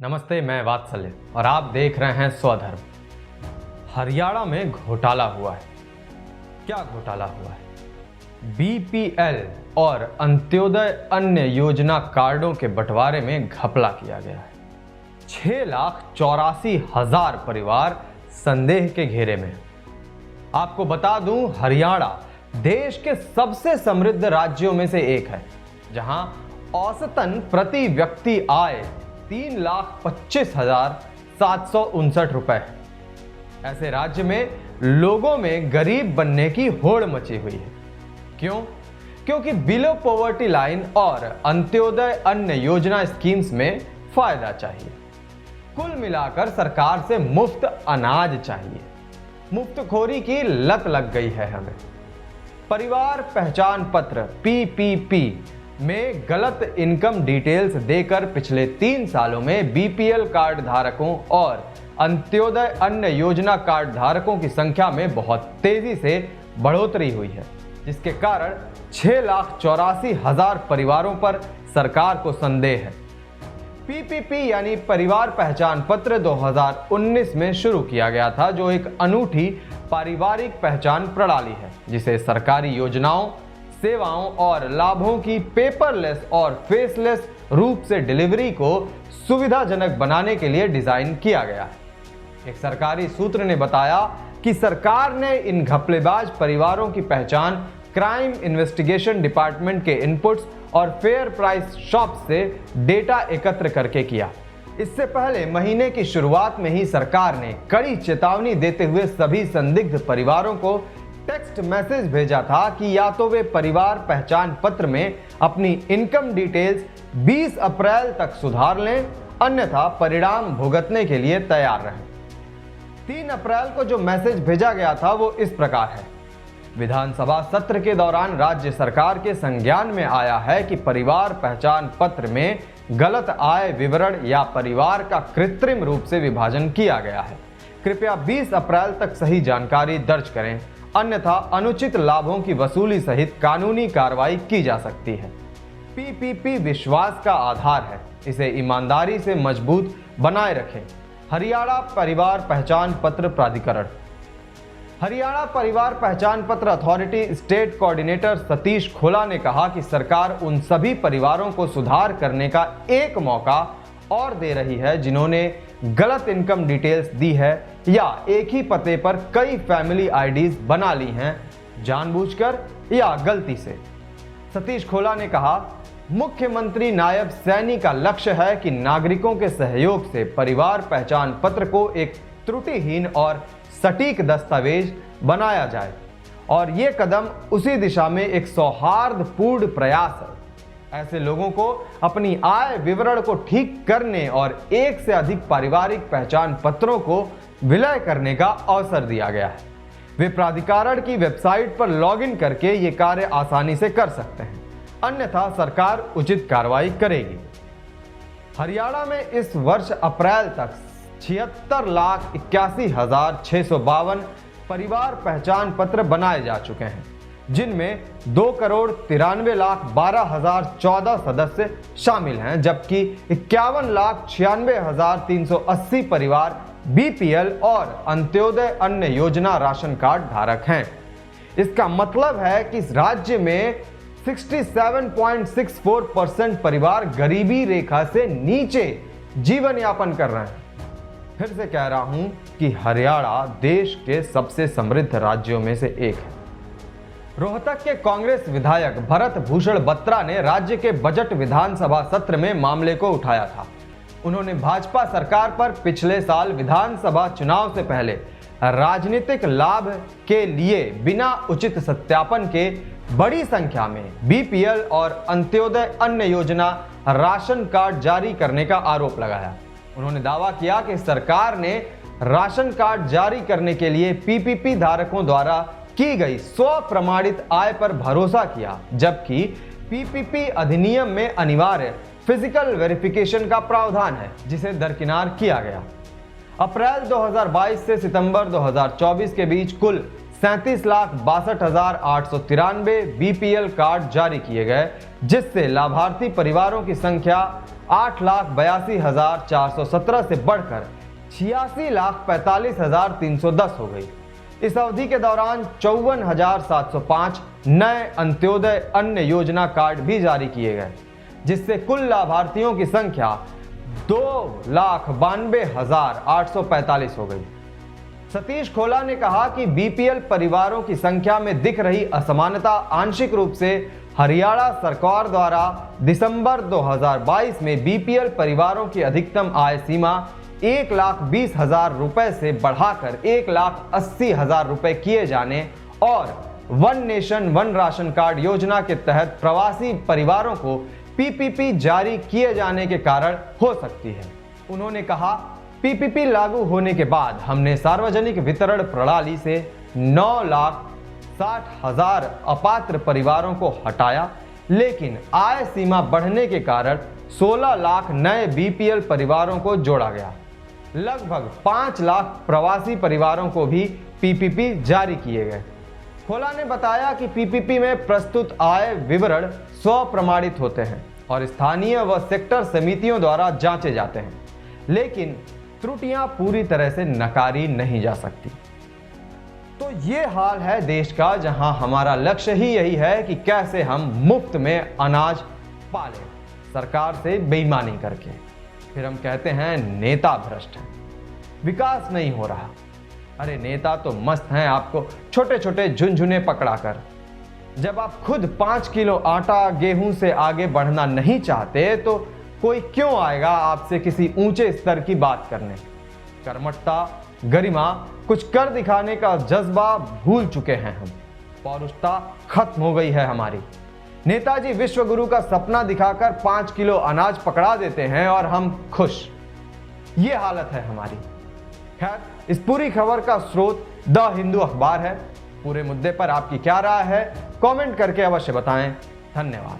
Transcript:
नमस्ते, मैं वात्सल्य और आप देख रहे हैं स्वधर्म। हरियाणा में घोटाला हुआ है। क्या घोटाला हुआ है? बीपीएल और अंत्योदय अन्य योजना कार्डों के बंटवारे में घपला किया गया है। 6,84,000 परिवार संदेह के घेरे में। आपको बता दूं, हरियाणा देश के सबसे समृद्ध राज्यों में से एक है, जहां औसतन प्रति व्यक्ति आय 3,25,759 रुपए है। ऐसे राज्य में लोगों में गरीब बनने की होड़ मची हुई है। क्यों? क्योंकि बिलो पॉवर्टी लाइन और अंत्योदय अन्य योजना स्कीम्स में फायदा चाहिए। कुल मिलाकर सरकार से मुफ्त अनाज चाहिए। मुफ्तखोरी की लत लग गई है हमें। परिवार पहचान पत्र पीपीपी में गलत इनकम डिटेल्स देकर पिछले 3 सालों में बीपीएल कार्ड धारकों और अंत्योदय अन्य योजना कार्ड धारकों की संख्या में बहुत तेजी से बढ़ोतरी हुई है, जिसके कारण 6,84,000 परिवारों पर सरकार को संदेह है। पीपीपी यानी परिवार पहचान पत्र 2019 में शुरू किया गया था, जो एक अनूठी पारिवारिक पहचान प्रणाली है, जिसे सरकारी योजनाओं, सेवाओं और लाभों की पेपरलेस और फेसलेस रूप से डिलीवरी को सुविधाजनक बनाने के लिए डिजाइन किया गया है। एक सरकारी सूत्र ने बताया कि सरकार ने इन घपलेबाज परिवारों की पहचान क्राइम इन्वेस्टिगेशन डिपार्टमेंट के इनपुट्स और फेयर प्राइस शॉप से डेटा एकत्र करके किया। इससे पहले महीने की शुरुआत में ही सरकार ने कड़ी चेतावनी देते हुए सभी संदिग्ध परिवारों को टेक्स्ट मैसेज भेजा था कि या तो वे परिवार पहचान पत्र में अपनी इनकम डिटेल्स 20 अप्रैल तक सुधार लें, अन्यथा परिणाम भुगतने के लिए तैयार रहें। 3 अप्रैल को जो मैसेज भेजा गया था वो इस प्रकार है। विधानसभा सत्र के दौरान राज्य सरकार के संज्ञान में आया है कि परिवार पहचान पत्र में गलत आय विवरण या परिवार का कृत्रिम रूप से विभाजन किया गया है। कृपया 20 अप्रैल तक सही जानकारी दर्ज करें, अन्यथा अनुचित लाभों की वसूली सहित कानूनी कार्रवाई की जा सकती है। पीपीपी विश्वास का आधार है, इसे ईमानदारी से मजबूत बनाए रखें। हरियाणा परिवार पहचान पत्र प्राधिकरण। हरियाणा परिवार पहचान पत्र अथॉरिटी स्टेट कोऑर्डिनेटर सतीश खोला ने कहा कि सरकार उन सभी परिवारों को सुधार करने का एक मौका और दे रही है जिन्होंने गलत इनकम डिटेल्स दी है या एक ही पते पर कई फैमिली आईडीज बना ली हैं, जानबूझकर या गलती से। सतीश खोला ने कहा, मुख्यमंत्री नायब सैनी का लक्ष्य है कि नागरिकों के सहयोग से परिवार पहचान पत्र को एक त्रुटिहीन और सटीक दस्तावेज बनाया जाए और ये कदम उसी दिशा में एक सौहार्दपूर्ण प्रयास है। ऐसे लोगों को अपनी आय विवरण को ठीक करने और एक से अधिक पारिवारिक पहचान पत्रों को विलय करने का अवसर दिया गया है। वे प्राधिकरण की वेबसाइट पर लॉगिन करके ये कार्य आसानी से कर सकते हैं, अन्यथा सरकार उचित कार्रवाई करेगी। हरियाणा में इस वर्ष अप्रैल तक 76,81,652 परिवार पहचान पत्र बनाए जा चुके हैं, जिनमें 2,93,12,014 सदस्य शामिल हैं, जबकि 51,96,380 परिवार बीपीएल और अंत्योदय अन्य योजना राशन कार्ड धारक हैं। इसका मतलब है कि इस राज्य में 67.64% परिवार गरीबी रेखा से नीचे जीवन यापन कर रहे हैं। फिर से कह रहा हूं कि हरियाणा देश के सबसे समृद्ध राज्यों में से एक है। रोहतक के कांग्रेस विधायक भरत भूषण बत्रा ने राज्य के बजट विधानसभा सत्र में मामले को उठाया था। उन्होंने भाजपा सरकार पर पिछले साल विधानसभा चुनाव से पहले राजनीतिक लाभ के लिए बिना उचित सत्यापन के बड़ी संख्या में बीपीएल और अंत्योदय अन्य योजना राशन कार्ड जारी करने का आरोप लगाया। उन्होंने दावा किया कि सरकार ने राशन कार्ड जारी करने के लिए पीपीपी धारकों द्वारा की गई स्वप्रमाणित आय पर भरोसा किया, जबकि पीपीपी अधिनियम में अनिवार्य फिजिकल वेरिफिकेशन का प्रावधान है, जिसे दरकिनार किया गया। अप्रैल 2022 से सितंबर 2024 के बीच कुल 37,62,893 बीपीएल कार्ड जारी किए गए, जिससे लाभार्थी परिवारों की संख्या 8,82,417 से बढ़कर 86,45,310 हो गई। इस अवधि के दौरान 54,705 नए अंत्योदय अन्य योजना कार्ड भी जारी किए गए, जिससे कुल लाभार्थियों की संख्या 2,92,845 हो गई। सतीश खोला ने कहा कि बीपीएल परिवारों की संख्या में दिख रही असमानता आंशिक रूप से हरियाणा सरकार द्वारा दिसंबर 2022 में बीपीएल परिवारों की अधिकतम आय सीमा 1,20,000 रुपए से बढ़ाकर 1,80,000 रुपए किए जाने और one nation one ration card योजना के तहत प्रवासी परिवारों को पीपीपी जारी किए जाने के कारण हो सकती है। उन्होंने कहा, पीपीपी लागू होने के बाद हमने सार्वजनिक वितरण प्रणाली से 9,60,000 अपात्र परिवारों को हटाया, लेकिन आय सीमा बढ़ने के कारण 16 लाख नए बीपीएल परिवारों को जोड़ा गया। लगभग 5 लाख प्रवासी परिवारों को भी पीपीपी जारी किए गए। खोला ने बताया कि पीपीपी में प्रस्तुत आय विवरण स्वप्रमाणित होते हैं और स्थानीय व सेक्टर समितियों द्वारा जांचे जाते हैं, लेकिन त्रुटियां पूरी तरह से नकारी नहीं जा सकती। तो ये हाल है देश का, जहां हमारा लक्ष्य ही यही है कि कैसे हम मुफ्त में अनाज पालें, सरकार से बेईमानी करके। फिर हम कहते हैं नेता भ्रष्ट हैं, विकास नहीं हो रहा। अरे नेता तो मस्त हैं आपको छोटे छोटे झुनझुने पकड़ाकर। जब आप खुद 5 किलो आटा गेहूं से आगे बढ़ना नहीं चाहते तो कोई क्यों आएगा आपसे किसी ऊंचे स्तर की बात करने। कर्मठता, गरिमा, कुछ कर दिखाने का जज्बा भूल चुके हैं हम। पौरुषता खत्म हो गई है हमारी। नेताजी विश्वगुरु का सपना दिखाकर 5 किलो अनाज पकड़ा देते हैं और हम खुश। ये हालत है हमारी। खैर, इस पूरी खबर का स्रोत द हिंदू अखबार है। पूरे मुद्दे पर आपकी क्या राय है, कमेंट करके अवश्य बताएं। धन्यवाद।